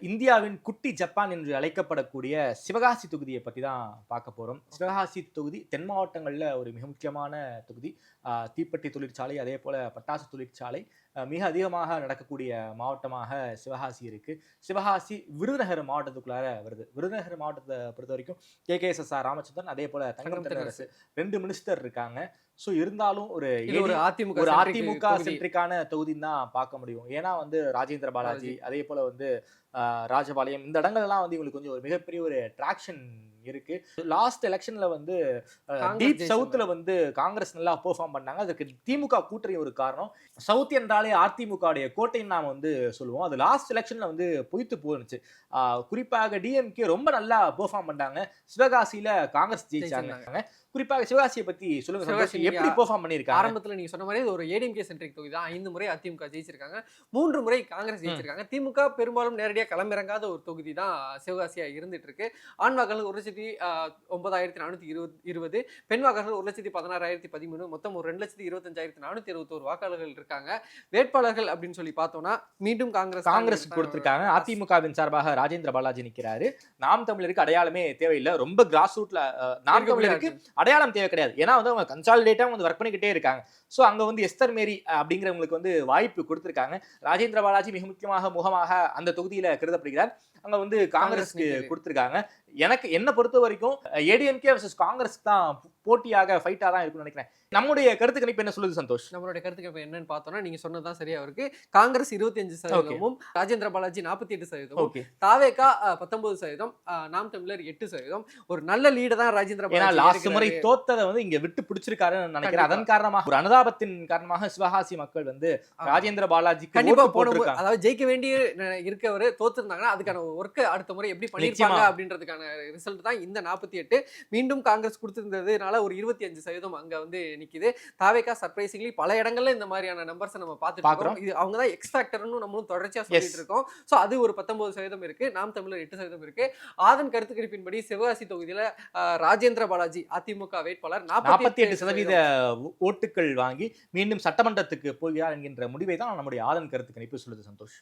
இந்தியாவின் குட்டி ஜப்பான் என்று அழைக்கப்படக்கூடிய சிவகாசி தொகுதியை பத்தி தான் பார்க்க போறோம். சிவகாசி தொகுதி தென் மாவட்டங்கள்ல ஒரு மிக முக்கியமான தொகுதி. தீப்பெட்டி தொழிற்சாலை, அதே போல பட்டாசு தொழிற்சாலை மிக அதிகமாக நடக்கக்கூடிய மாவட்டமாக சிவகாசி இருக்கு. சிவகாசி விருதுநகர் மாவட்டத்துக்குள்ளார வருது. விருதுநகர் மாவட்டத்தை பொறுத்த வரைக்கும் KKSSR ராமச்சந்திரன், அதே போல தங்கம் தென்னரசு 2 மினிஸ்டர் இருக்காங்க. ஸோ இருந்தாலும் ஒரு அதிமுக சென்ட்ரிக்கான தொகுதின்னு தான் பார்க்க முடியும். ஏன்னா ராஜேந்திர பாலாஜி, அதே போல ராஜபாளையம், இந்த இடங்கள்லாம் இவங்களுக்கு கொஞ்சம் ஒரு மிகப்பெரிய ஒரு ட்ராக்ஷன் இருக்கு. லாஸ்ட் எலெக்ஷன்ல டீப் சவுத்ல காங்கிரஸ் நல்லா பெர்ஃபார்ம் பண்ணாங்க. அதுக்கு திமுக கூட்டணி ஒரு காரணம். சவுத் என்றாலே அதிமுக கோட்டைன்னு நாம சொல்லுவோம். அது லாஸ்ட் எலெக்ஷன்ல பொய்த்து போனுச்சு. குறிப்பாக டிஎம்கே ரொம்ப நல்லா பெர்ஃபார்ம் பண்ணாங்க. சிவகாசியில காங்கிரஸ் ஜெயிச்சாங்க. குறிப்பாக சிவகாசியை பத்தி சொல்லுங்க, எப்படி பெர்ஃபார்ம் பண்ணிருக்காங்க? ஆரம்பத்துல நீங்க சொன்ன மாதிரி ஒரு ஏடிஎம்கே சென்ட்ரிக் தொகுதி தான். 5 முறை அதிமுக ஜெயிச்சிருக்காங்க, 3 முறை காங்கிரஸ் ஜெயிச்சிருக்காங்க. திமுக பெரும்பாலும் நேரடியா களமிறங்காத ஒரு தொகுதி தான் சிவகாசியா இருந்துட்டு இருக்கு. ஆண் வாக்காளர்கள் 1,09,420, பெண் வாக்காளர்கள் 1,16,013, மொத்தம் ஒரு 2,25,421 வாக்காளர்கள் இருக்காங்க. வேட்பாளர்கள் அப்படின்னு சொல்லி பார்த்தோம்னா மீண்டும் காங்கிரஸ் கொடுத்திருக்காங்க. அதிமுகவின் சார்பாக ராஜேந்திர பாலாஜி நிற்கிறாரு. நாம் தமிழருக்கு அடையாளமே தேவையில்லை. ரொம்ப கிராஸ் ரூட்ல நாம் தமிழருக்கு அடையாளம் தேவை கிடையாது. ஏன்னா அவங்க கன்சாலிடேட்டா ஒர்க் பண்ணிக்கிட்டே இருக்காங்க. சோ அங்க எஸ்தர் மேரி அப்படிங்கிறவங்களுக்கு வாய்ப்பு கொடுத்திருக்காங்க. ராஜேந்திர பாலாஜி மிக முக்கியமாக முகமாக அந்த தொகுதியில கருதப்படுகிறார். அங்க காங்கிரஸ்க்கு கொடுத்திருக்காங்க. என்ன பொறுத்த வரைக்கும் ஏடிஎம்கே வர்சஸ் காங்கிரஸ் தான் போட்டியாக ஃபைட்டா தான் இருக்கும்னு நினைக்கிறேன். நம்முடைய கருத்து கணிப்பு என்ன சொல்லுது சந்தோஷ்? நம்மளுடைய கருத்து கணிப்பு என்னன்னு பார்த்தோம்னா, நீங்க சொன்னதுதான் சரியா இருக்கு. காங்கிரஸ் 25%, ராஜேந்திர பாலாஜி 48%, தாவேகா 19%, நாம் தமிழர் 8%. ஒரு நல்ல லீட தான் ராஜேந்திர பாலாஜி லாஸ்ட் முறை தோத்ததை இங்க விட்டு பிடிச்சிருக்காருன்னு நினைக்கிறேன். அதன் காரணமாக ஒரு அனுதாபத்தின் காரணமாக சிவகாசி மக்கள் ராஜேந்திர பாலாஜி கண்டிப்பா போடுவாங்க. அதாவது ஜெயிக்க வேண்டிய இருக்கவர் தோத்துருந்தாங்கன்னா அதுக்கான ஒர்க் அடுத்த முறை எப்படி பண்ணிருப்பாங்க அப்படின்றதுக்கான ரிசல்ட் தான் இந்த 48. மீண்டும் காங்கிரஸ் கொடுத்திருந்ததுனால ஒரு 25% அங்க நிக்குது. தாவேகா சர்ப்ரைசிங்லி பல இடங்கள்ல இந்த மாதிரியான நம்பர்ஸ் நம்ம பார்த்துட்டு இருக்கோம். இது அவங்க தான் எக்ஸ் ஃபேக்டர்னு நம்மளும் தொடர்ச்சியா சொல்லிட்டு இருக்கோம். சோ அது ஒரு 19% இருக்கு. நாம் தமிழர் 8% இருக்கு. ஆதன் கருத்து கணிப்பின்படி சிவகாசி தொகுதியில ராஜேந்திர பாலாஜி அதிமுக வேட்பாளர் 48% ஓட்டுகள் வாங்கி மீண்டும் சட்டமன்றத்துக்கு போகிறார் என்கின்ற முடிவை தான் நம்முடைய ஆதன் கருத்து கணிப்பு சொல்லுது சந்தோஷ்.